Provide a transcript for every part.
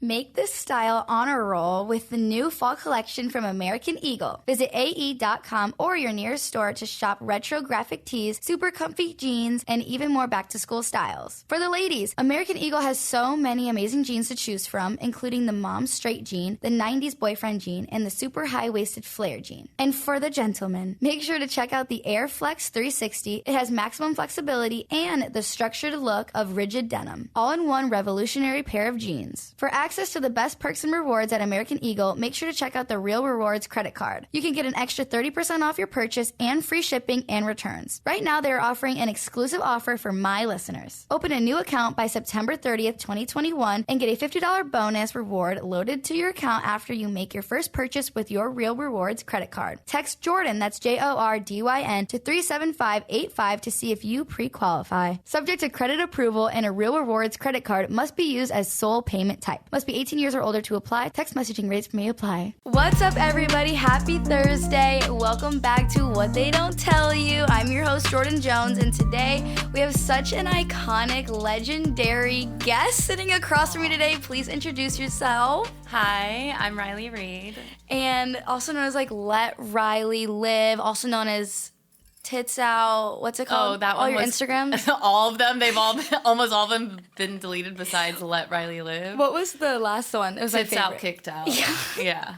Make this style on a roll with the new fall collection from American Eagle. Visit AE.com or your nearest store to shop retro graphic tees, super comfy jeans, and even more back-to-school styles. For the ladies, American Eagle has so many amazing jeans to choose from, including the mom straight jean, the 90s boyfriend jean, and the super high-waisted flare jean. And for the gentlemen, make sure to check out the Air Flex 360. It has maximum flexibility and the structured look of rigid denim, all in one revolutionary pair of jeans. For access to the best perks and rewards at American Eagle, make sure to check out the Real Rewards credit card. You can get an extra 30% off your purchase and free shipping and returns. Right now, they are offering an exclusive offer for my listeners. Open a new account by September 30th, 2021, and get a $50 bonus reward loaded to your account after you make your first purchase with your Real Rewards credit card. Text Jordyn, that's Jordyn, to 37585 to see if you pre-qualify. Subject to credit approval, and a Real Rewards credit card must be used as sole payment type. Must be 18 years or older to apply. Text messaging rates may apply. What's up, everybody? Happy Thursday. Welcome back to What They Don't Tell You. I'm your host, Jordyn Jones, and today we have such an iconic, legendary guest sitting across from me today. Please introduce yourself. Hi, I'm Reid. And also known as Let Riley Live, also known as Tits Out. What's it called? Oh, that one all your was Instagrams? all of them. They've all almost all of them been deleted besides Let Riley Live. What was the last one? It was Tits my favorite. Out, Kicked Out. Yeah.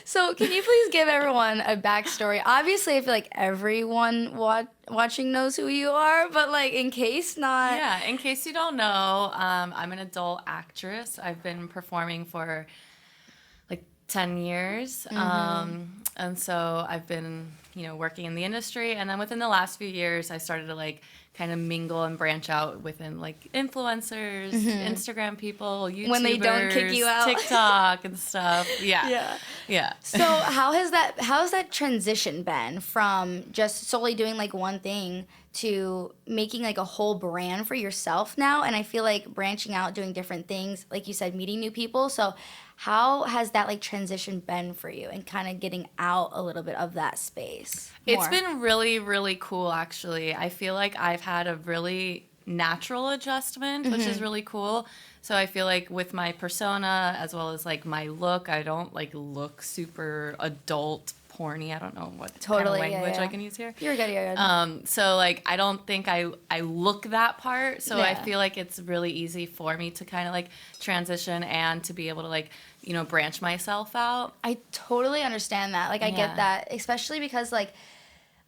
So can you please give everyone a backstory? Obviously, I feel like everyone watching knows who you are, but in case not. Yeah, in case you don't know, I'm an adult actress. I've been performing for 10 years. And so I've been, working in the industry. And then within the last few years, I started to kind of mingle and branch out within influencers, Instagram people, YouTubers. When they don't kick you out. TikTok and stuff. Yeah. So how has that transition been from just solely doing one thing to making a whole brand for yourself now? And I feel like branching out, doing different things, like you said, meeting new people. So how has that transition been for you and kind of getting out a little bit of that space? It's been really, really cool, actually. I feel like I've had a really natural adjustment, which is really cool. So I feel like with my persona as well as my look, I don't look super adult porny. I don't know what kind of language I can use here. You're good. So I don't think I look that part. So I feel like it's really easy for me to kind of transition and to be able to branch myself out. I totally understand that. I get that, especially because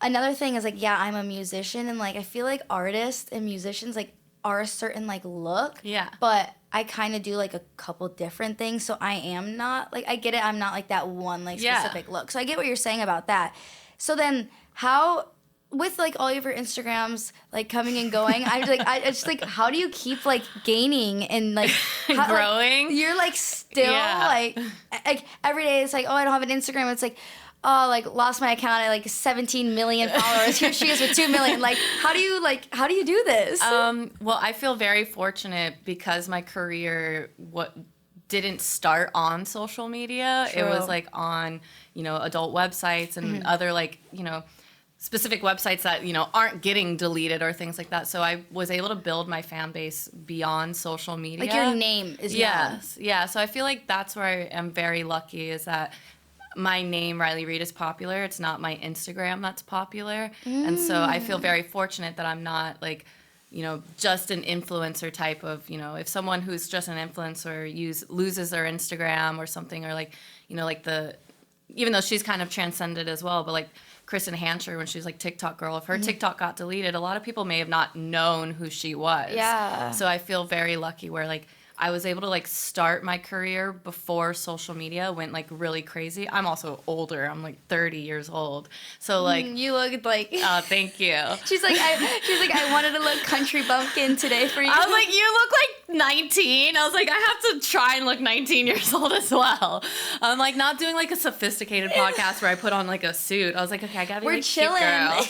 another thing is I'm a musician, and I feel like artists and musicians are a certain look. Yeah. But I kind of do a couple different things, so I am not I get it. I'm not that one specific look. So I get what you're saying about that. So then how with all of your Instagrams coming and going, I just how do you keep gaining and how, growing? You're still every day it's oh, I don't have an Instagram. It's oh, lost my account at 17 million followers. Here she is with 2 million. How do you do this? Well, I feel very fortunate because my career didn't start on social media. True. It was on, adult websites and other specific websites that, aren't getting deleted or things like that. So I was able to build my fan base beyond social media. Your name is Yes. Yeah. So I feel like that's where I am very lucky, is that my name, Riley Reid, is popular. It's not my Instagram that's popular. And so I feel very fortunate that I'm not just an influencer type of, if someone who's just an influencer loses their Instagram or something, or even though she's kind of transcended as well, but Kristen Hancher, when she's TikTok girl, if her TikTok got deleted, a lot of people may have not known who she was. Yeah. So I feel very lucky where I was able to start my career before social media went really crazy. I'm also older. I'm 30 years old. So you look oh, thank you. She's I wanted to look country bumpkin today for you. I was you look 19. I was I have to try and look 19 years old as well. I'm not doing a sophisticated podcast where I put on a suit. I was okay, I gotta be we're chilling. Cute girl.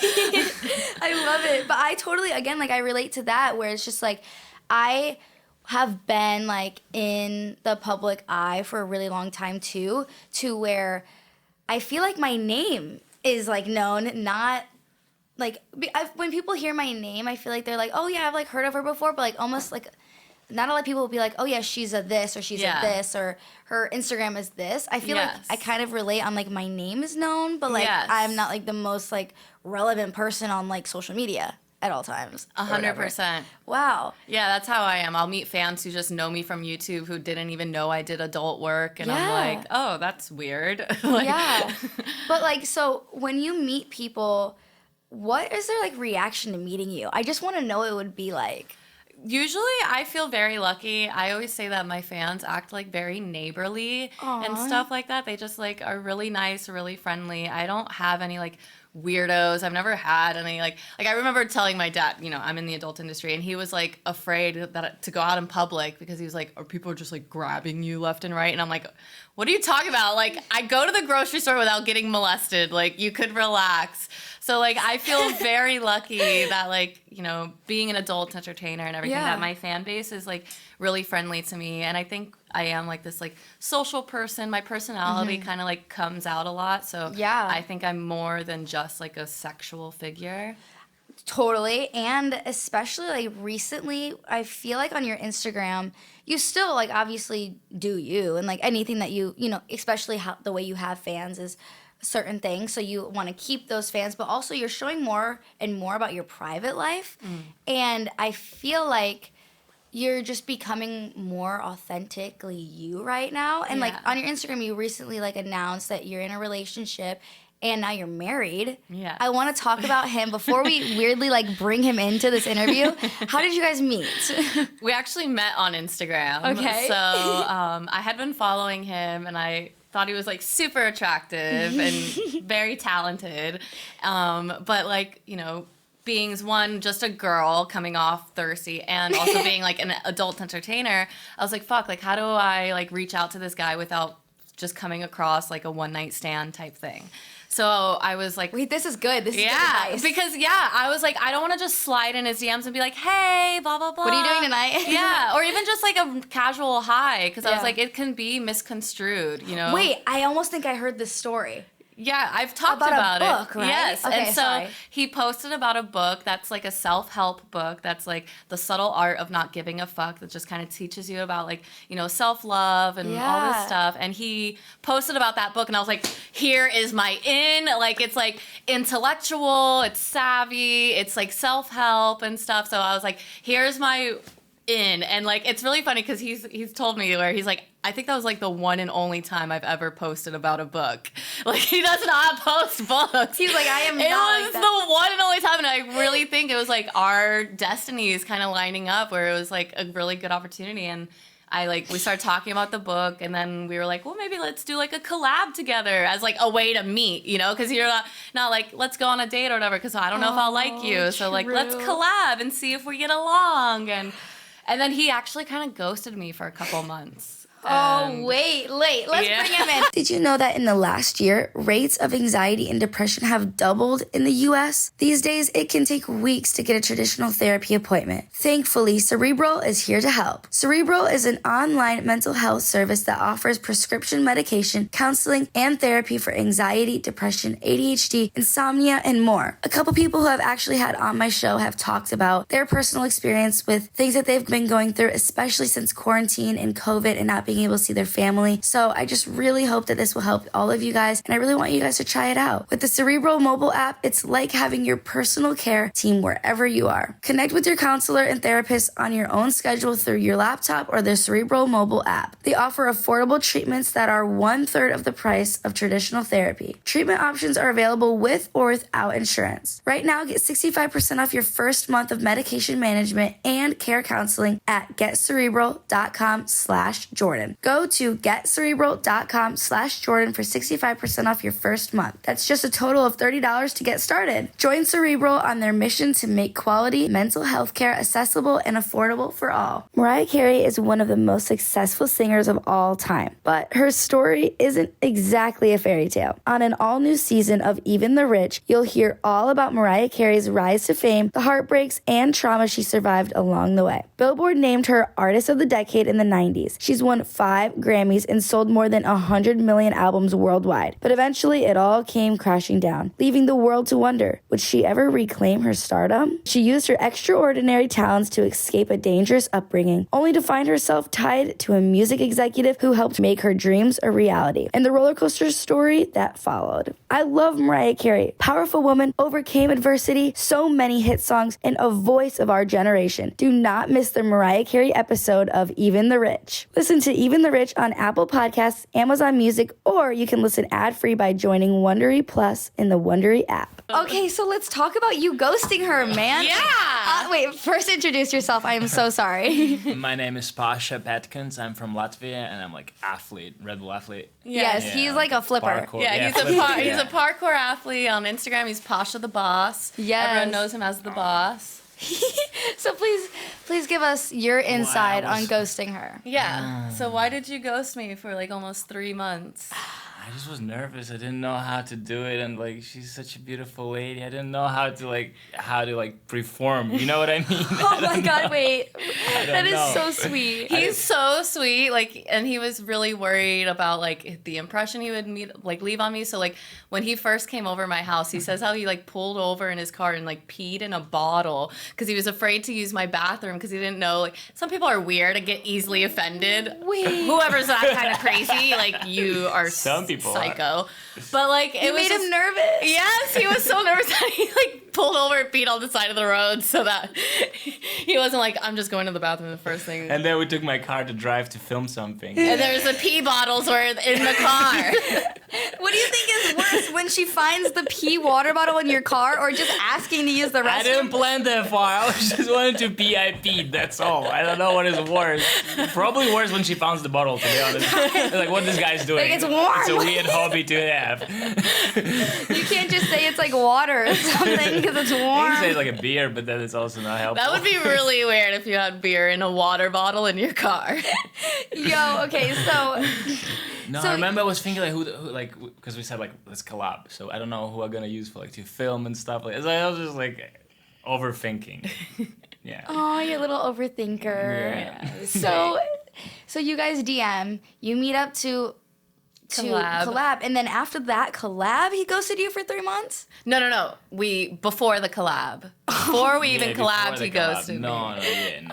I love it. But I totally, again, I relate to that, where it's just I have been in the public eye for a really long time too, to where I feel my name is known, not when people hear my name, I feel they're oh yeah, I've heard of her before, but almost not a lot of people will be like, oh yeah, she's a this or she's a this or her Instagram is this. I feel like I kind of relate on like my name is known, but like I'm not like the most like relevant person on like social media at all times. 100%. Wow. Yeah, that's how I am. I'll meet fans who just know me from YouTube who didn't even know I did adult work, and I'm like, oh, that's weird. Yeah. But like, so when you meet people, what is their like reaction to meeting you? I just want to know what it would be like. Usually I feel very lucky. I always say that my fans act like very neighborly and stuff like that. They just like are really nice, really friendly. I don't have any like weirdos. I've never had any like I remember telling my dad, you know, I'm in the adult industry, and he was like afraid that to go out in public because he was like, are people just like grabbing you left and right? And I'm like, what are you talking about? Like, I go to the grocery store without getting molested. Like, you could relax. So like I feel very lucky that like, you know, being an adult entertainer and everything, that my fan base is like really friendly to me. And I think I am like this like social person. My personality kind of like comes out a lot. So I think I'm more than just like a sexual figure. Totally. And especially like recently, I feel like on your Instagram, you still like obviously do you, and like anything that you know, especially how the way you have fans is certain things, so you want to keep those fans, but also you're showing more and more about your private life. And I feel like you're just becoming more authentically you right now. And like on your Instagram, you recently like announced that you're in a relationship and now you're married. Yeah. I want to talk about him before we weirdly like bring him into this interview. How did you guys meet? We actually met on Instagram. Okay. So I had been following him, and I thought he was like super attractive and very talented. But like, you know, being one, just a girl coming off thirsty, and also being like an adult entertainer, I was like, fuck, like how do I like reach out to this guy without just coming across like a one night stand type thing? So I was like, wait, this is good. This is good advice. Because I was like, I don't want to just slide in his DMs and be like, hey, blah, blah, blah. What are you doing tonight? Yeah. Or even just like a casual hi. Because I was like, it can be misconstrued, you know? Wait, I almost think I heard this story. Yeah, I've talked about a book, it. Right? Yes. Okay, and so he posted about a book that's like a self-help book that's like the subtle art of not giving a fuck, that just kind of teaches you about like, you know, self-love and all this stuff. And he posted about that book, and I was like, here is my in. Like, it's like intellectual, it's savvy, it's like self-help and stuff. So I was like, here's my in. And like, it's really funny because he's told me where he's like, I think that was like the one and only time I've ever posted about a book. Like, he does not post books. He's like, I am not like that. It was the one and only time, and I really think it was like our destinies kind of lining up where it was like a really good opportunity. And we started talking about the book, and then we were like, well, maybe let's do like a collab together as like a way to meet, you know, because you're not like, let's go on a date or whatever, because I don't know if I'll like you. So like, let's collab and see if we get along. And then he actually kind of ghosted me for a couple months. Wait. Let's bring him in. Did you know that in the last year, rates of anxiety and depression have doubled in the U.S.? These days, it can take weeks to get a traditional therapy appointment. Thankfully, Cerebral is here to help. Cerebral is an online mental health service that offers prescription medication, counseling, and therapy for anxiety, depression, ADHD, insomnia, and more. A couple people who I've actually had on my show have talked about their personal experience with things that they've been going through, especially since quarantine and COVID and not being able to see their family. So I just really hope that this will help all of you guys, and I really want you guys to try it out. With the Cerebral mobile app, it's like having your personal care team wherever you are. Connect with your counselor and therapist on your own schedule through your laptop or the Cerebral mobile app. They offer affordable treatments that are 1/3 of the price of traditional therapy. Treatment options are available with or without insurance. Right now, get 65% off your first month of medication management and care counseling at getcerebral.com/Jordyn. Go to getcerebral.com/Jordyn for 65% off your first month. That's just a total of $30 to get started. Join Cerebral on their mission to make quality mental health care accessible and affordable for all. Mariah Carey is one of the most successful singers of all time, but her story isn't exactly a fairy tale. On an all-new season of Even the Rich, you'll hear all about Mariah Carey's rise to fame, the heartbreaks, and trauma she survived along the way. Billboard named her Artist of the Decade in the 90s. She's won 5 Grammys and sold more than 100 million albums worldwide. But eventually, it all came crashing down, leaving the world to wonder, would she ever reclaim her stardom? She used her extraordinary talents to escape a dangerous upbringing, only to find herself tied to a music executive who helped make her dreams a reality, and the roller coaster story that followed. I love Mariah Carey. Powerful woman, overcame adversity, so many hit songs, and a voice of our generation. Do not miss the Mariah Carey episode of Even the Rich. Listen to Even the Rich on Apple Podcasts, Amazon Music, or you can listen ad-free by joining Wondery Plus in the Wondery app. Okay, so let's talk about you ghosting her, man. Yeah! Wait, first introduce yourself. I am so sorry. My name is Pasha Petkins. I'm from Latvia, and I'm like athlete, Red Bull athlete. Yes, he's like a flipper. Parkour. Yeah, he's a parkour athlete on Instagram. He's Pasha the Boss. Yes. Everyone knows him as the Boss. So please give us your insight on ghosting her. Yeah. So why did you ghost me for like almost 3 months? I just was nervous. I didn't know how to do it, and like she's such a beautiful lady. I didn't know how to perform. You know what I mean? Oh my God! Wait, that is so sweet. He's so sweet. Like, and he was really worried about like the impression he would leave on me. So like when he first came over my house, he says how he like pulled over in his car and like peed in a bottle because he was afraid to use my bathroom because he didn't know. Like some people are weird and get easily offended. Wait. Whoever's that kind of crazy, like you are. Some people psycho. But like it made him nervous. Yes, he was so nervous that he like pulled over and peed on the side of the road so that he wasn't like, I'm just going to the bathroom the first thing. And then we took my car to drive to film something. And there's the pee bottles were in the car. What do you think is worse, when she finds the pee water bottle in your car, or just asking to use the restroom? I didn't plan that far. I just wanted to pee. I peed. That's all. I don't know what is worse. Probably worse when she finds the bottle, to be honest. Like what this guy's doing. Like it's warm. It's a weird hobby to have. You can't just say it's like water or something because it's You warm. can say it's like a beer, but then it's also not helpful. That would be really weird if you had beer in a water bottle in your car. Yo, okay, so... No, So- I remember I was thinking like who because we said like let's collab. So I don't know who I'm gonna use for like to film and stuff like. So I was just like overthinking. Yeah. Oh, you're a little overthinker. Yeah. So you guys DM, you meet up to collab, and then after that collab, he ghosted you for 3 months? No. Before the collab. Before we even before collabed, the he collab. ghosted me. No.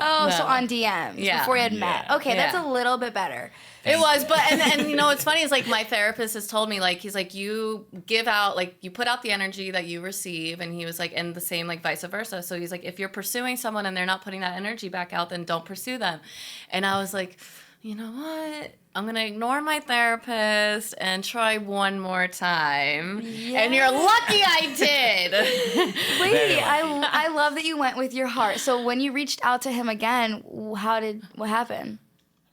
Oh, No. so on DMs Yeah. before you had met. Yeah. Okay, that's Yeah. a little bit better. It was, but and you know what's funny is like my therapist has told me like he's like you give out like you put out the energy that you receive, and he was like and the same like vice versa. So he's like if you're pursuing someone and they're not putting that energy back out, then don't pursue them. And I was like, you know what? I'm gonna ignore my therapist and try one more time. And you're lucky I did. Wait, I love that you went with your heart. So when you reached out to him again, what happened?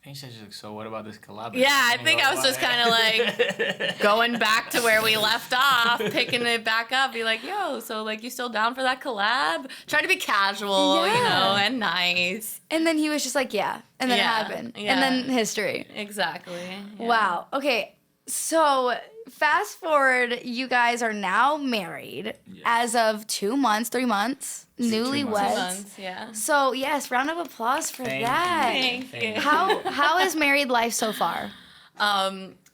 I think she's just like, so what about this collab? Yeah, I think I was just kind of like going back to where we left off, picking it back up, be like, yo, so like you still down for that collab? Try to be casual, you know, and nice. And then he was just like, yeah. And then it Yeah, happened. yeah. And then history. Exactly. Yeah. Wow. Okay. So fast forward, you guys are now married as of 2 months, 3 months, newlyweds. 2 months, yeah. So yes, round of applause for Thank that. Thank you. How is married life so far?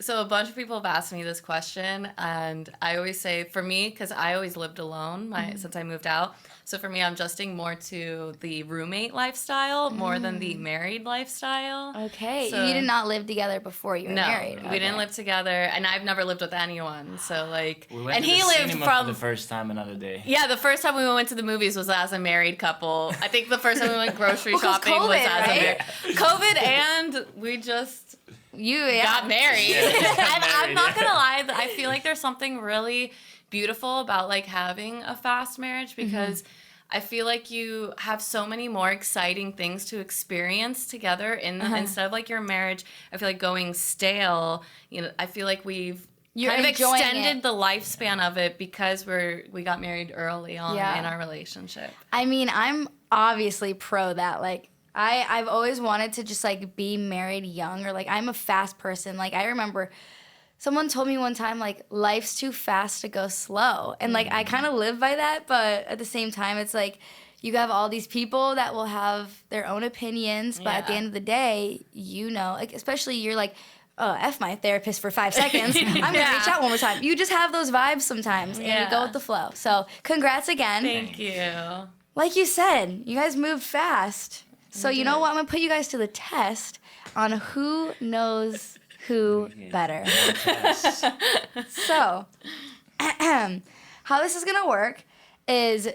So a bunch of people have asked me this question, and I always say, for me, because I always lived alone since I moved out. So for me, I'm adjusting more to the roommate lifestyle more than the married lifestyle. Okay. So- You did not live together before you were married. we didn't live together, and I've never lived with anyone. So like, We went and to he the lived cinema from for the first time another day. Yeah, the first time we went to the movies was as a married couple. I think the first time we went grocery Well, 'cause shopping was COVID, as right? a married. COVID, and we just got married. And I'm not gonna lie, I feel like there's something really beautiful about like having a fast marriage because I feel like you have so many more exciting things to experience together instead of like your marriage. I feel like going stale. You know, I feel like You're kind of enjoying extended it. the lifespan of it because we got married early on Yeah. in our relationship. I mean, I'm obviously pro that. Like, I've always wanted to just like be married young, or like I'm a fast person. Like I remember someone told me one time like life's too fast to go slow, and like I kind of live by that. But at the same time, it's like you have all these people that will have their own opinions, but at the end of the day, you know, like, especially you're like, oh, F my therapist for 5 seconds. I'm going to reach out one more time. You just have those vibes sometimes, and you go with the flow. So congrats again. Thank you. Like you said, you guys moved fast. So you know what? I'm going to put you guys to the test on who knows who better. So how this is going to work is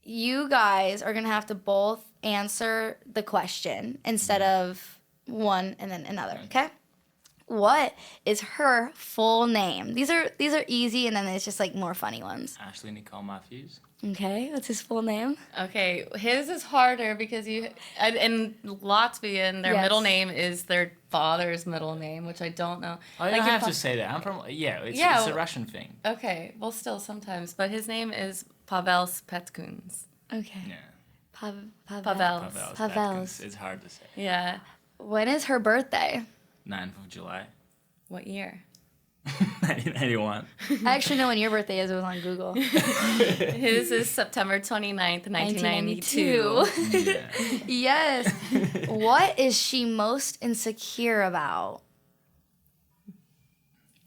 you guys are going to have to both answer the question instead of one and then another, okay? What is her full name? These are easy, and then there's just like more funny ones. Ashley Nicole Matthews. Okay, what's his full name? Okay, his is harder because in Latvian, their middle name is their father's middle name, which I don't know. Oh, you don't have to say that. I'm from, it's a Russian thing. Okay, well, still sometimes. But his name is Pavels Petkuns. Okay. Yeah. Pavels. Pavels. It's hard to say. Yeah. When is her birthday? 9th of July. What year? 1991. I actually know when your birthday is. It was on Google. His is September 29th, 1992. Yeah. Yes. What is she most insecure about?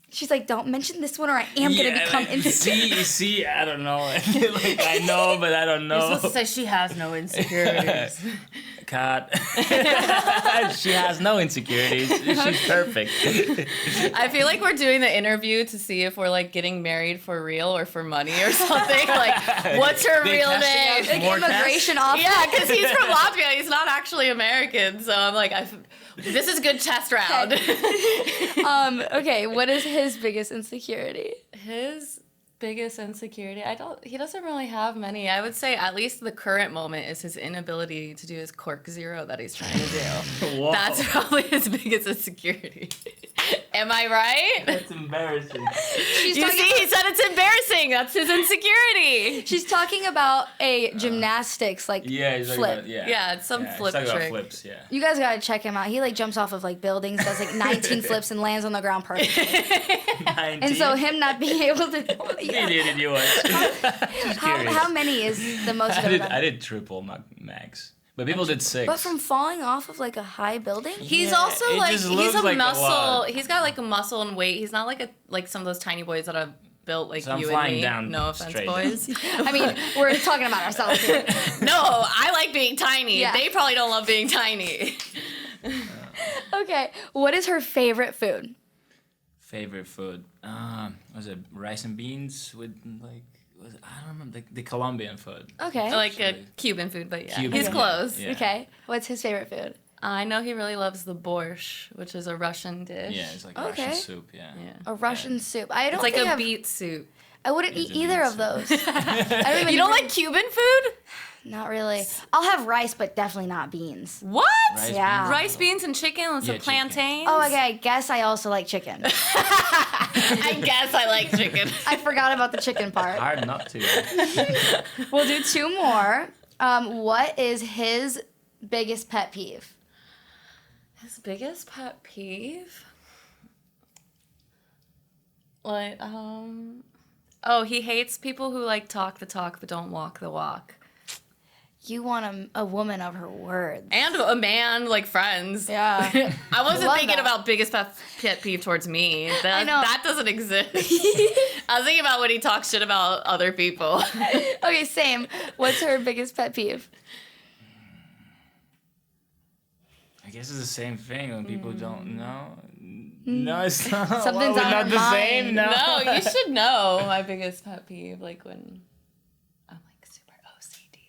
She's like, don't mention this one or I am going to become insecure. See, I don't know. Like, I know, but I don't know. You're supposed to say she has no insecurities. Cut. She has no insecurities. She's perfect. I feel like we're doing the interview to see if we're like getting married for real or for money or something. Like, what's her real name? Like immigration office. Yeah, because he's from Latvia. He's not actually American. So I'm like, this is a good test round. Okay, what is his biggest insecurity? His biggest insecurity, he doesn't really have many. I would say at least the current moment is his inability to do his cork zero that he's trying to do. Whoa. That's probably his biggest insecurity. Am I right? That's embarrassing. He said it's embarrassing. That's his insecurity. She's talking about a gymnastics flip. Yeah, it's some flip talking trick. about flips, yeah. You guys gotta check him out. He like jumps off of like buildings, does like 19 flips and lands on the ground perfectly. 19? And so him not being able to. Idiot you was. How many is the most? I did triple max. But people did 6. But from falling off of like a high building? He's also like he's a like muscle. He's got like a muscle and weight. He's not like some of those tiny boys that have built like so I'm you flying and me. Down no offense, straight. boys. I mean, we're talking about ourselves here. No, I like being tiny. Yeah. They probably don't love being tiny. Okay, what is her favorite food? Favorite food? Was it rice and beans with like? I don't remember the Colombian food. Okay. Like a Cuban food, but yeah, Cuban, he's close. Yeah. Okay, what's his favorite food? I know he really loves the borscht, which is a Russian dish. Yeah, it's like Okay. Russian soup. Yeah. A Russian soup. I don't It's like think a beet soup. I wouldn't eat either of those. I don't even You don't like Cuban food? Not really. I'll have rice, but definitely not beans. What? Rice, Yeah. beans. Rice, beans, and chicken with some Yeah, chicken. plantains? Oh, okay. I guess I also like chicken. I guess I like chicken. I forgot about the chicken part. Hard not to. We'll do 2 more. What is his biggest pet peeve? His biggest pet peeve? Like, oh, he hates people who like talk the talk but don't walk the walk. You want a woman of her words. And a man, like friends. Yeah. I wasn't Love thinking that. about biggest pet peeve towards me. I know. That doesn't exist. I was thinking about when he talks shit about other people. Okay, same. What's her biggest pet peeve? I guess it's the same thing when people don't know. No, it's not. Something's We're on not her the mind. same. No. No, you should know my biggest pet peeve. Like when I'm like super OCD.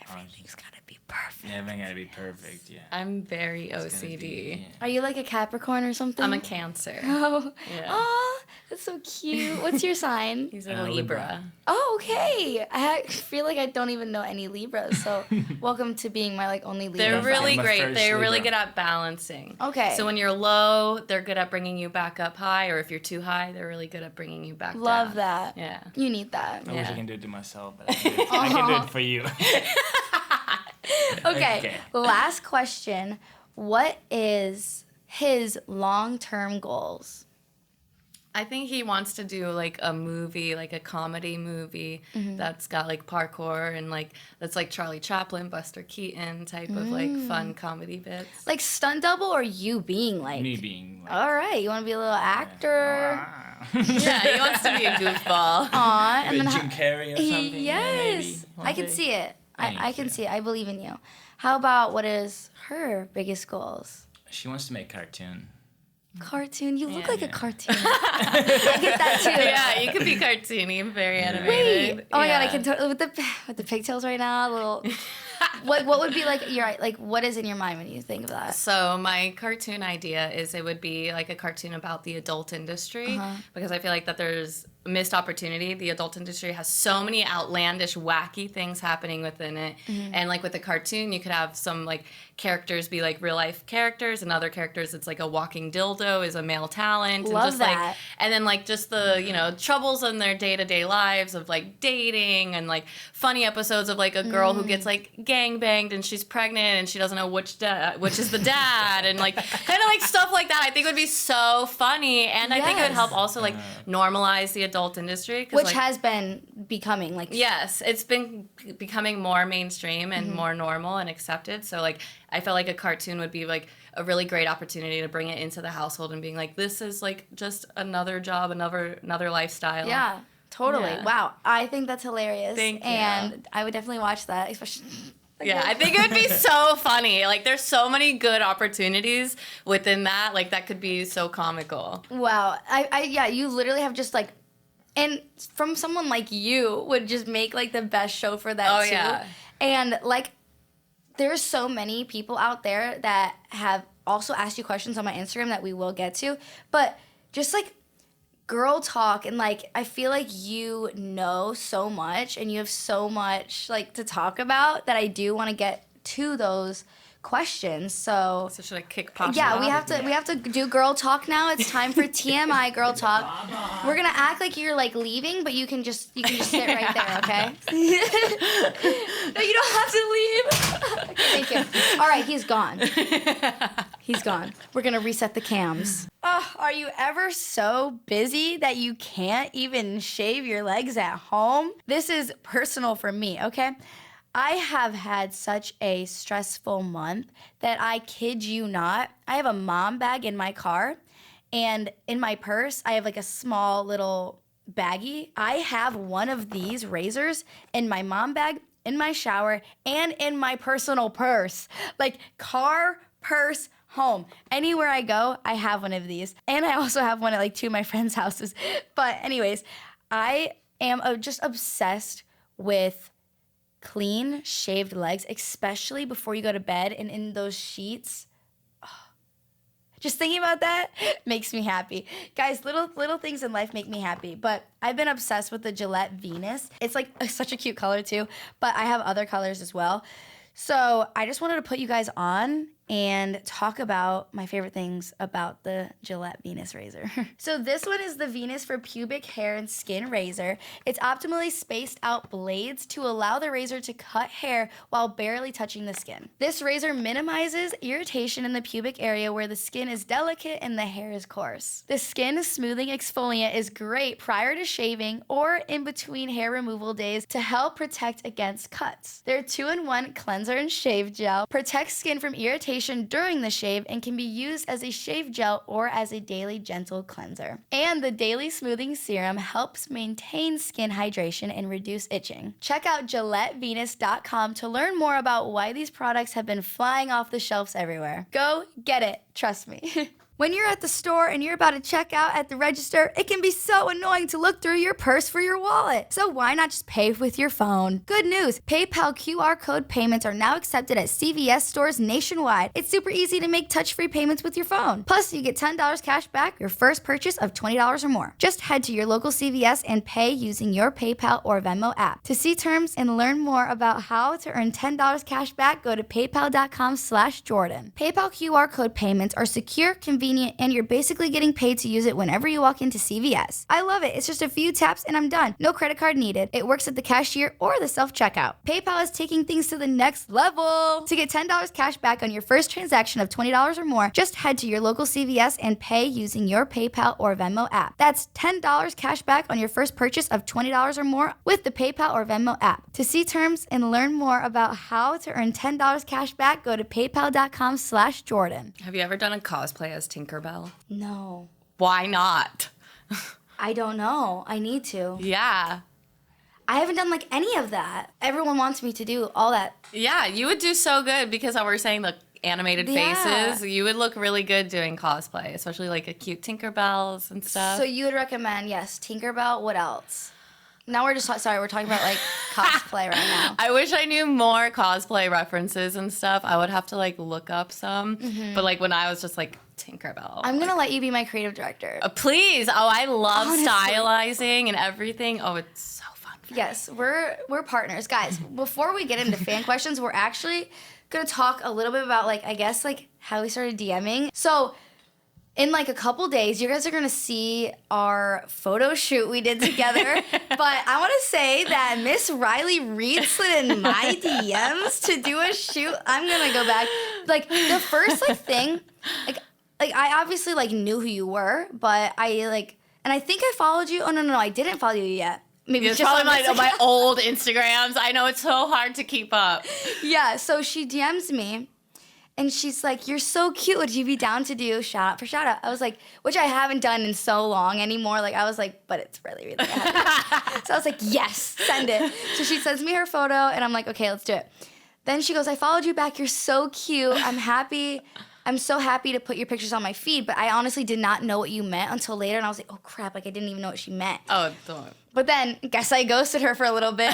Everything's gotta be perfect. Yeah, everything gotta be perfect. Yeah. I'm very It's gonna OCD. be- Are you like a Capricorn or something? I'm a Cancer. Oh, Yeah. Aw, that's so cute. What's your sign? He's a Libra. Libra. Oh, okay. I feel like I don't even know any Libras, so welcome to being my like only Libra. They're friend. really I'm a great. first They're really Libra. good at balancing. Okay. So when you're low, they're good at bringing you back up high, or if you're too high, they're really good at bringing you back down. Love that. Yeah. You need that. I wish I Yeah. can do it to myself, but I can do it for you. Okay. Last question. What is his long-term goals? I think he wants to do like a movie, like a comedy movie that's got like parkour and like that's like Charlie Chaplin, Buster Keaton type of like fun comedy bits. Like stunt double or you being like? Me being like, All right, you want to be a little actor? Yeah, he wants to be a goofball. Aw, and then Jim Carrey or something. yes, I can see it. I can see it. I believe in you. How about what is her biggest goals? She wants to make cartoon. Cartoon. You look like a cartoon. I get that too. Yeah, you could be cartoony, very animated. Wait. Oh my god, I can totally with the pigtails right now. A little. What would be like your like? What is in your mind when you think of that? So my cartoon idea is it would be like a cartoon about the adult industry because I feel like that there's missed opportunity. The adult industry has so many outlandish, wacky things happening within it, and like with a cartoon, you could have some like characters be like real life characters, and other characters it's like a walking dildo is a male talent, Love and just that. like and then like just the troubles in their day-to-day lives of like dating and like funny episodes of like a girl who gets like gang banged and she's pregnant and she doesn't know which is the dad and like kind of like stuff like that. I think would be so funny, and I think it would help also like normalize the adult industry, Which like, has been becoming like. yes, it's been becoming more mainstream and more normal and accepted. So like I felt like a cartoon would be like a really great opportunity to bring it into the household and being like, this is like just another job, another lifestyle. Yeah. Totally. Yeah. Wow. I think that's hilarious. Thank you. And I would definitely watch that, especially. Yeah, I think it would be so funny. Like, there's so many good opportunities within that. Like, that could be so comical. Wow. Yeah, you literally have just like, and from someone like you would just make like the best show for that too. Yeah. And like, there's so many people out there that have also asked you questions on my Instagram that we will get to, but just like girl talk, and like I feel like you know so much and you have so much like to talk about that I do want to get to those questions. So should I kick Pasha yeah, off? we have to do girl talk now. It's time for TMI girl talk. We're gonna act like you're like leaving, but you can just sit right there, okay? No, you don't have to leave. Okay, thank you. All right, he's gone. He's gone. We're gonna reset the cams. Are you ever so busy that you can't even shave your legs at home? This is personal for me, okay? I have had such a stressful month that I kid you not, I have a mom bag in my car, and in my purse, I have like a small little baggie. I have one of these razors in my mom bag, in my shower, and in my personal purse. Like car, purse, home. Anywhere I go, I have one of these. And I also have one at like two of my friends' houses. But anyways, I am just obsessed with clean, shaved legs, especially before you go to bed and in those sheets. Oh, just thinking about that makes me happy. Guys, little things in life make me happy, but I've been obsessed with the Gillette Venus. It's like such a cute color too, but I have other colors as well. So I just wanted to put you guys on and talk about my favorite things about the Gillette Venus razor. So this one is the Venus for pubic hair and skin razor. It's optimally spaced out blades to allow the razor to cut hair while barely touching the skin. This razor minimizes irritation in the pubic area where the skin is delicate and the hair is coarse. The skin smoothing exfoliant is great prior to shaving or in between hair removal days to help protect against cuts. Their 2-in-1 cleanser and shave gel protects skin from irritation during the shave and can be used as a shave gel or as a daily gentle cleanser. And the daily smoothing serum helps maintain skin hydration and reduce itching. Check out GilletteVenus.com to learn more about why these products have been flying off the shelves everywhere. Go get it, trust me. When you're at the store and you're about to check out at the register, it can be so annoying to look through your purse for your wallet. So why not just pay with your phone? Good news, PayPal QR code payments are now accepted at CVS stores nationwide. It's super easy to make touch-free payments with your phone. Plus, you get $10 cash back your first purchase of $20 or more. Just head to your local CVS and pay using your PayPal or Venmo app. To see terms and learn more about how to earn $10 cash back, go to paypal.com/Jordyn. PayPal QR code payments are secure, convenient, convenient, and you're basically getting paid to use it whenever you walk into CVS. I love it. It's just a few taps and I'm done. No credit card needed. It works at the cashier or the self-checkout. PayPal is taking things to the next level. To get $10 cash back on your first transaction of $20 or more, just head to your local CVS and pay using your PayPal or Venmo app. That's $10 cash back on your first purchase of $20 or more with the PayPal or Venmo app. To see terms and learn more about how to earn $10 cash back, go to paypal.com/Jordyn. Have you ever done a cosplay as Tinkerbell? No. Why not? I don't know. I need to. Yeah. I haven't done like any of that. Everyone wants me to do all that. Yeah, you would do so good because I was saying the animated faces. You would look really good doing cosplay, especially like a cute Tinkerbells and stuff. So you would recommend, yes, Tinkerbell. What else? Now we're just we're talking about like cosplay right now. I wish I knew more cosplay references and stuff. I would have to like look up some. Mm-hmm. But like when I was just like Tinkerbell. I'm going to let you be my creative director. Please. Oh, I love stylizing and everything. Oh, it's so fun. Yes, we're partners. Guys, before we get into fan questions, we're actually going to talk a little bit about like, I guess like how we started DMing. So in like a couple days, you guys are going to see our photo shoot we did together. But I want to say that Miss Riley Reid slid in my DMs to do a shoot. I'm going to go back. Like the first like thing, like I obviously like knew who you were, but I like, and I think I followed you. Oh no, I didn't follow you yet. Maybe it's just probably my old Instagrams. I know it's so hard to keep up. Yeah, so she DMs me, and she's like, "You're so cute. Would you be down to do shout out for shout out?" I was like, which I haven't done in so long anymore. Like I was like, but it's really hard. So I was like, yes, send it. So she sends me her photo, and I'm like, okay, let's do it. Then she goes, "I followed you back. You're so cute. I'm so happy to put your pictures on my feed," but I honestly did not know what you meant until later, and I was like, oh crap, like I didn't even know what she meant. Oh, don't. But then, guess I ghosted her for a little bit.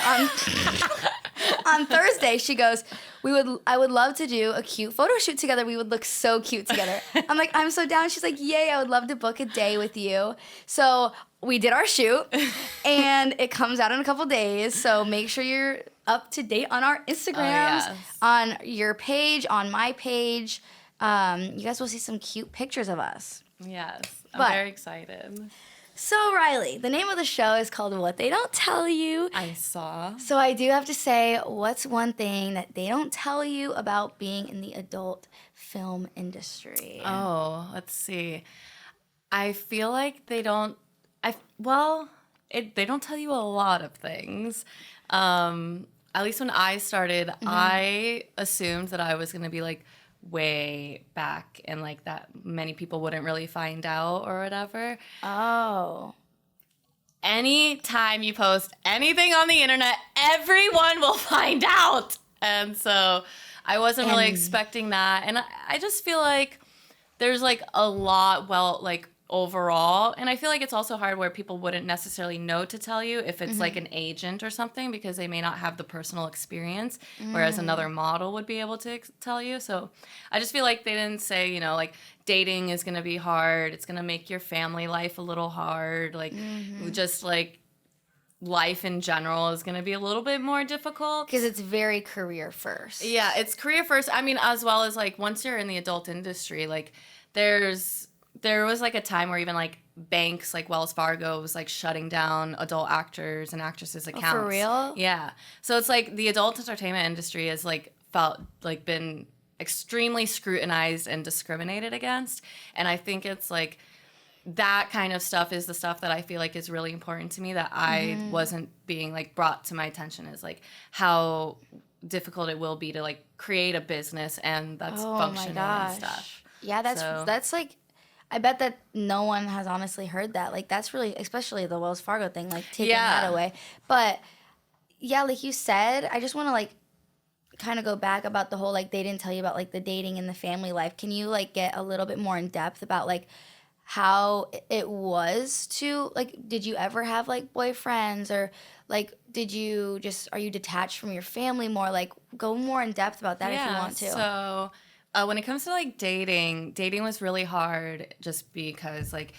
On Thursday, she goes, I would love to do a cute photo shoot together. We would look so cute together. I'm like, I'm so down. She's like, yay, I would love to book a day with you. So we did our shoot, and it comes out in a couple days, so make sure you're up to date on our Instagrams, on your page, on my page. You guys will see some cute pictures of us. Yes, I'm very excited. So, Riley, the name of the show is called What They Don't Tell You. I saw. So I do have to say, what's one thing that they don't tell you about being in the adult film industry? Oh, let's see. I feel like they don't. They don't tell you a lot of things. At least when I started, I assumed that I was going to be like way back and like that many people wouldn't really find out or whatever. Oh. Anytime you post anything on the internet, everyone will find out. And so I wasn't really expecting that. And I just feel like there's like a lot, overall. And I feel like it's also hard where people wouldn't necessarily know to tell you if it's like an agent or something because they may not have the personal experience, whereas another model would be able to tell you. So I just feel like they didn't say, like dating is going to be hard. It's going to make your family life a little hard. Like just like life in general is going to be a little bit more difficult. Because it's very career first. Yeah, it's career first. I mean, as well as like once you're in the adult industry, like there was like a time where even like banks like Wells Fargo was like shutting down adult actors and actresses accounts. Oh, for real? Yeah. So it's like the adult entertainment industry has like been extremely scrutinized and discriminated against. And I think it's like that kind of stuff is the stuff that I feel like is really important to me that I wasn't being like brought to my attention, is like how difficult it will be to like create a business and that's functioning and stuff. Yeah, that's like, I bet that no one has honestly heard that. Like, that's really, especially the Wells Fargo thing, like, taking that away. But, yeah, like you said, I just want to, like, kind of go back about the whole, like, they didn't tell you about, like, the dating and the family life. Can you, like, get a little bit more in depth about, like, how it was to, like, did you ever have, like, boyfriends? Or, like, are you detached from your family more? Like, go more in depth about that if you want to. So when it comes to like dating was really hard just because like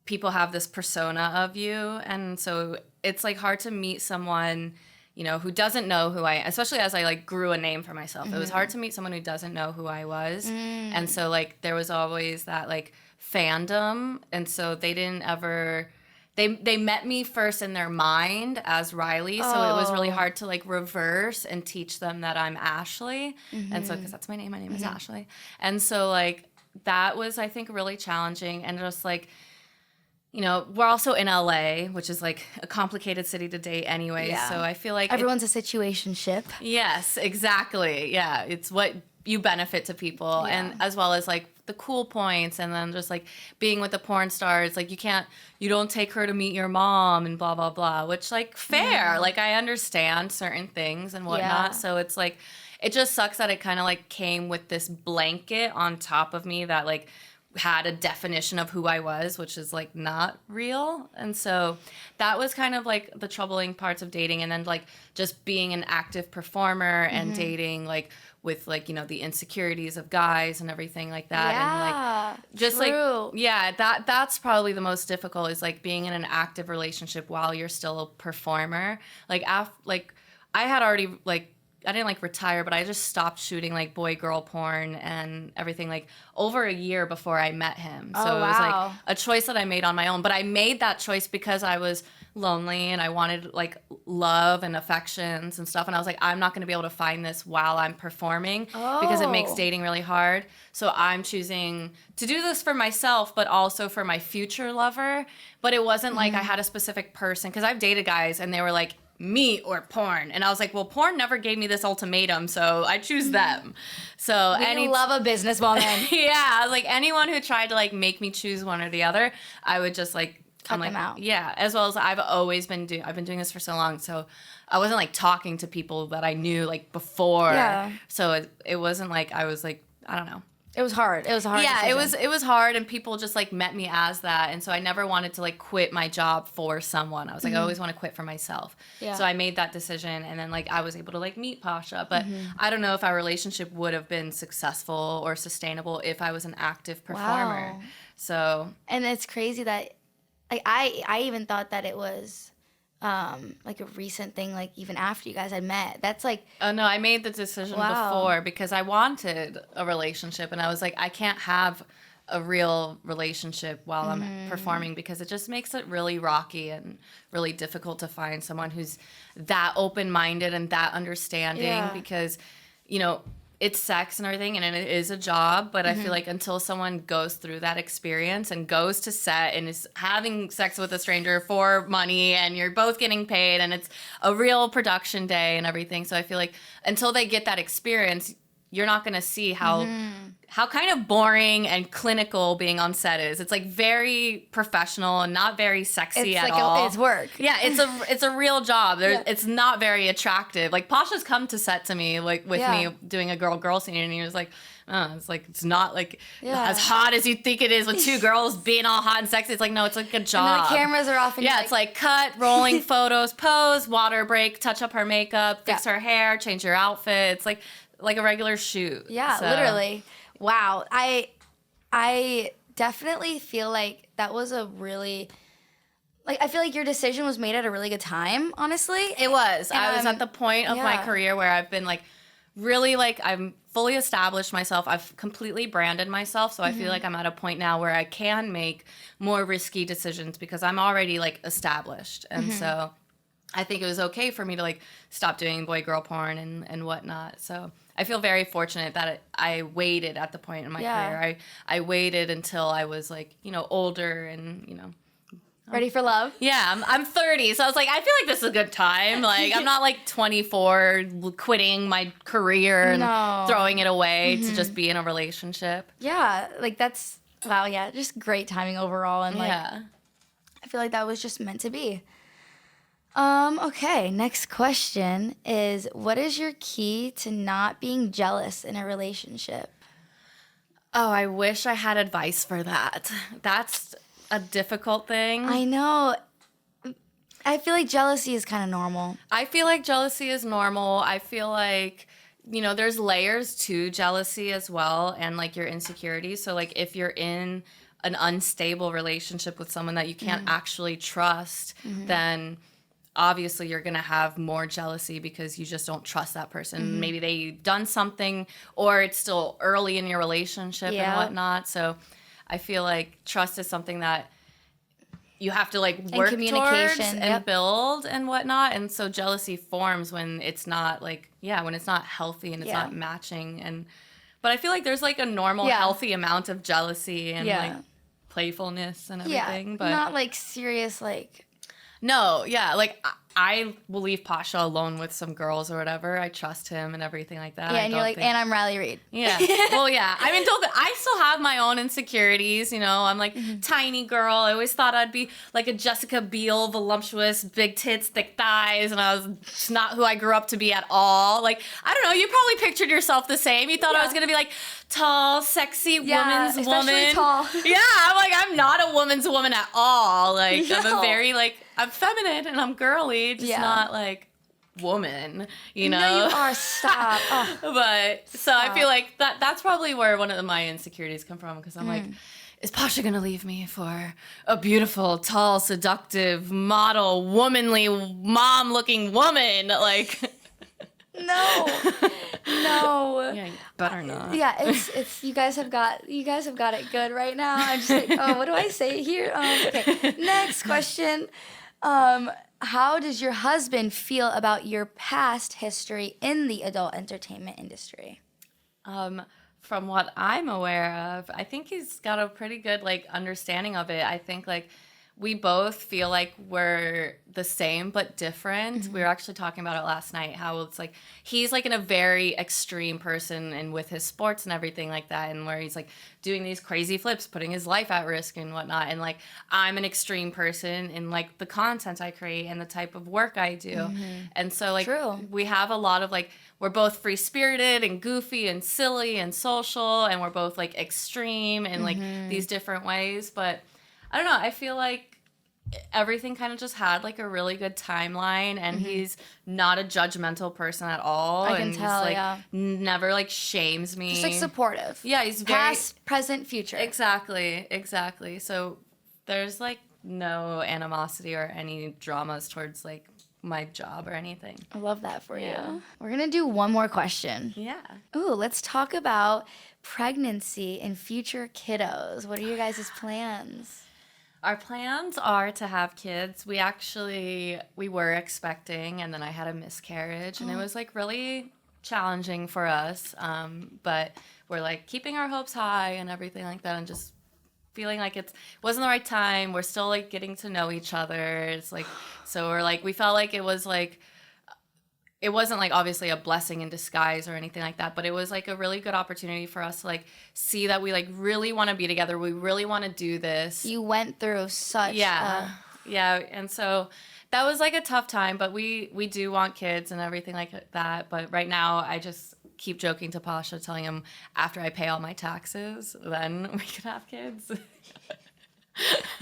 people have this persona of you, and so it's like hard to meet someone who doesn't know who I, especially as I like grew a name for myself. It was hard to meet someone who doesn't know who I was. And so like there was always that like fandom. And so they didn't ever, they met me first in their mind as Riley. So it was really hard to like reverse and teach them that I'm Ashley. And so, because that's my name is Ashley. And so like that was, I think, really challenging. And just like, we're also in LA, which is like a complicated city to date anyway. Yeah. So I feel like everyone's a situationship. Yes, exactly. Yeah. It's what you benefit to people. And as well as like the cool points, and then just like being with the porn stars, like you don't take her to meet your mom and blah, blah, blah, which like fair. Like I understand certain things and whatnot. So it's like, it just sucks that it kind of like came with this blanket on top of me that like had a definition of who I was, which is like not real. And so that was kind of like the troubling parts of dating. And then like just being an active performer and dating like with like, the insecurities of guys and everything like that. Yeah, and like just true. like, that's probably the most difficult, is like being in an active relationship while you're still a performer. Like I had already like, I didn't like retire, but I just stopped shooting like boy-girl porn and everything like over a year before I met him. So it was like a choice that I made on my own. But I made that choice because I was lonely and I wanted like love and affections and stuff. And I was like, I'm not going to be able to find this while I'm performing because it makes dating really hard. So I'm choosing to do this for myself, but also for my future lover. But it wasn't like I had a specific person, because I've dated guys and they were like, me or porn, and I was like, well, porn never gave me this ultimatum, so I choose them. So you love a businesswoman. Yeah, I was like, anyone who tried to like make me choose one or the other, I would just like cut them out. Yeah, as well as I've been doing this for so long, so I wasn't like talking to people that I knew like before. Yeah. So it wasn't like I was like, I don't know. It was hard. It was a hard decision. It was hard, and people just like met me as that, and so I never wanted to like quit my job for someone. I was like, I always want to quit for myself. Yeah. So I made that decision, and then like I was able to like meet Pasha, but I don't know if our relationship would have been successful or sustainable if I was an active performer. Wow. So, and it's crazy that like I even thought that it was like a recent thing, like even after you guys had met. That's like, oh no, I made the decision before because I wanted a relationship, and I was like, I can't have a real relationship while I'm performing, because it just makes it really rocky and really difficult to find someone who's that open-minded and that understanding, because it's sex and everything, and it is a job, but I feel like until someone goes through that experience and goes to set and is having sex with a stranger for money, and you're both getting paid, and it's a real production day and everything, so I feel like until they get that experience, you're not going to see how kind of boring and clinical being on set is. It's like very professional and not very sexy at all. It's work. Yeah, it's a real job. It's not very attractive. Like Pasha's come to set to me like with me doing a girl scene, and he was like, it's not like as hot as you think it is with two girls being all hot and sexy. It's like, no, it's like a job. And the cameras are off. And it's like cut, rolling photos, pose, water break, touch up her makeup, fix her hair, change her outfit. It's like a regular shoot. Yeah, so. Literally. Wow. I definitely feel like that was a really, like, I feel like your decision was made at a really good time, honestly. It was. I was at the point of my career where I've been like really like I'm fully established myself. I've completely branded myself. So I feel like I'm at a point now where I can make more risky decisions because I'm already like established. And so I think it was okay for me to like stop doing boy-girl porn and whatnot. So I feel very fortunate that I waited at the point in my career. I waited until I was like, older and, ready for love? Yeah, I'm 30, so I was like, I feel like this is a good time. Like, I'm not like 24, quitting my career and throwing it away to just be in a relationship. Yeah, like that's, wow, yeah, just great timing overall. And like, I feel like that was just meant to be. Okay, next question is, what is your key to not being jealous in a relationship? Oh, I wish I had advice for that. That's a difficult thing. I know. I feel like jealousy is kind of normal. I feel like jealousy is normal. I feel like, there's layers to jealousy as well, and like your insecurities. So like if you're in an unstable relationship with someone that you can't actually trust, then obviously you're going to have more jealousy because you just don't trust that person. Maybe they've done something, or it's still early in your relationship and whatnot. So I feel like trust is something that you have to like work towards and build and whatnot. And so jealousy forms when it's not like, when it's not healthy and it's not matching. But I feel like there's like a normal healthy amount of jealousy and like playfulness and everything. But not like serious like. No, like I will leave Pasha alone with some girls or whatever. I trust him and everything like that. Yeah, and you're like, and I'm Riley Reid. Yeah. Well, yeah. I mean, I still have my own insecurities, you know. I'm like tiny girl. I always thought I'd be like a Jessica Biel, voluptuous, big tits, thick thighs, and I was just not who I grew up to be at all. Like, I don't know. You probably pictured yourself the same. You thought I was gonna be like tall, sexy woman's woman. Tall. Yeah, I'm not a woman's woman at all. Like, I'm a very I'm feminine and I'm girly, just not like woman, you know? No, you are. Stop. Oh. But so I feel like that's probably where one of my insecurities come from, because I'm like, is Pasha gonna leave me for a beautiful, tall, seductive, model, womanly, mom-looking woman? Like, no. Yeah, you better not. Yeah, it's you guys have got it good right now. I'm just like, oh, what do I say here? Okay. Next question. How does your husband feel about your past history in the adult entertainment industry? From what I'm aware of, I think he's got a pretty good like understanding of it. I think like we both feel like we're the same but different. We were actually talking about it last night, how it's like he's like in a very extreme person and with his sports and everything like that, and where he's like doing these crazy flips, putting his life at risk and whatnot. And like I'm an extreme person in like the content I create and the type of work I do. And so like we have a lot of like, we're both free spirited and goofy and silly and social, and we're both like extreme in like these different ways. But I don't know, I feel like everything kind of just had like a really good timeline, and he's not a judgmental person at all. I can tell, he's, like, never like shames me. Just like supportive. Yeah, he's very past, present, future. Exactly. So there's like no animosity or any dramas towards like my job or anything. I love that for you. We're gonna do one more question. Yeah. Ooh, let's talk about pregnancy and future kiddos. What are your guys' plans? Our plans are to have kids. We were expecting, and then I had a miscarriage, and it was like really challenging for us. But we're like keeping our hopes high and everything like that, and just feeling like it wasn't the right time. We're still like getting to know each other. It's like, so we're like, we felt like it wasn't like obviously a blessing in disguise or anything like that, but it was like a really good opportunity for us to like see that we like really want to be together. We really want to do this. You went through such yeah. And so that was like a tough time, but we do want kids and everything like that. But right now I just keep joking to Pasha, telling him after I pay all my taxes, then we can have kids.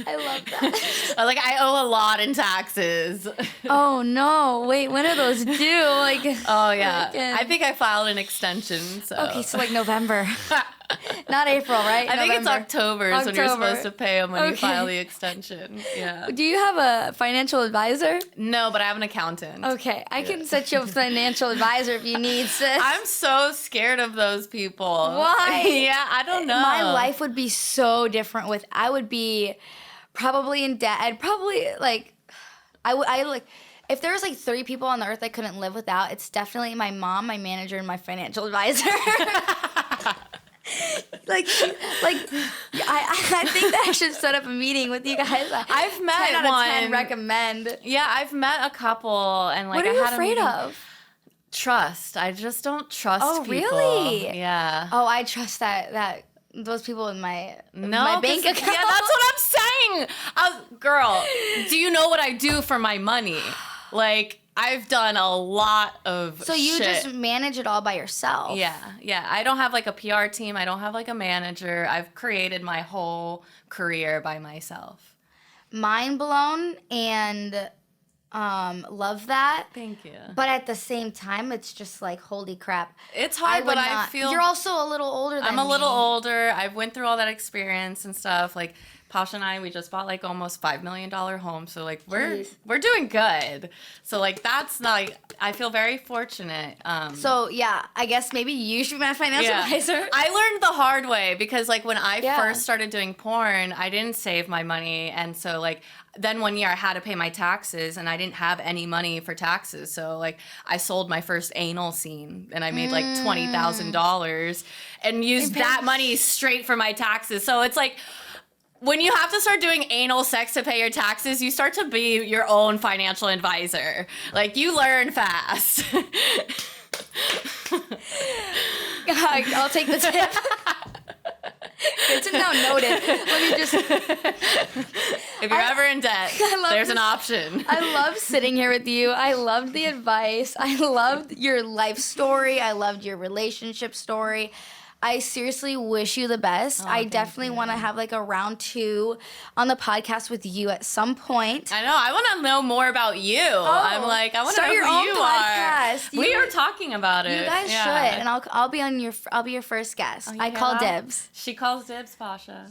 I love that. Like, I owe a lot in taxes. Oh no! Wait, when are those due? Like, oh yeah, I think I filed an extension. So okay, so like November, not April, right? I think it's October is when you're supposed to pay them when you Okay. file the extension. Yeah. Do you have a financial advisor? No, but I have an accountant. Okay, I can set you up a financial advisor if you need, sis. I'm so scared of those people. Why? Yeah, I don't know. My life would be so different I would be probably in debt. I'd probably if there was like 3 people on the earth I couldn't live without, it's definitely my mom, my manager, and my financial advisor. I think that I should set up a meeting with you guys. I've met 10 out of one. 10 recommend. Yeah, I've met a couple, and like What are you I had afraid a meeting. of? Trust. I just don't trust Oh, people. really? Yeah. Oh, I trust that those people in my bank account. Yeah, that's what I'm saying. Girl, do you know what I do for my money? Like, I've done a lot of So you shit. just manage it all by yourself? Yeah. I don't have like a PR team. I don't have like a manager. I've created my whole career by myself. Mind blown and Love that. Thank you. But at the same time, it's just like, holy crap. It's hard, but I feel... You're also a little older than me. I'm a little older. I went through all that experience and stuff. Like, Pasha and I, we just bought like almost $5 million home. So like we're doing good. So like that's like, I feel very fortunate. So yeah, I guess maybe you should be my financial advisor. I learned the hard way because like when I first started doing porn, I didn't save my money. And so like, then one year I had to pay my taxes and I didn't have any money for taxes. So like I sold my first anal scene and I made like $20,000 and used that money straight for my taxes. So it's like, when you have to start doing anal sex to pay your taxes, you start to be your own financial advisor. Like, you learn fast. I'll take the tip. Good to know, noted. Let me just... If you're ever in debt, there's an option. I love sitting here with you. I loved the advice. I loved your life story. I loved your relationship story. I seriously wish you the best. I definitely want to have like a round 2 on the podcast with you at some point. I know. I want to know more about you. I'm like, I want to know who you podcast. Are. We are talking about it. You guys should, and I'll be your first guest. I call dibs. She calls dibs, Pasha.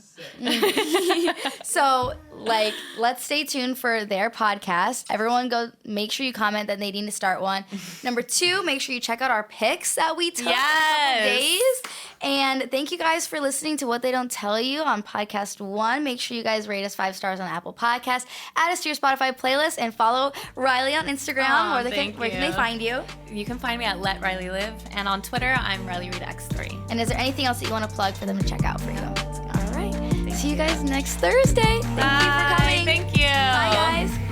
So like, let's stay tuned for their podcast. Everyone, go make sure you comment that they need to start one. Number 2, make sure you check out our pics that we took in a couple days. And thank you guys for listening to What They Don't Tell You on PodcastOne. Make sure you guys rate us 5 stars on Apple Podcasts. Add us to your Spotify playlist and follow Riley on Instagram. Where can they find you? You can find me at Let Riley Live. And on Twitter, I'm Riley Reid X3. And is there anything else that you want to plug for them to check out for you? All right. See you guys next Thursday. Thank you for coming. Thank you. Bye, guys.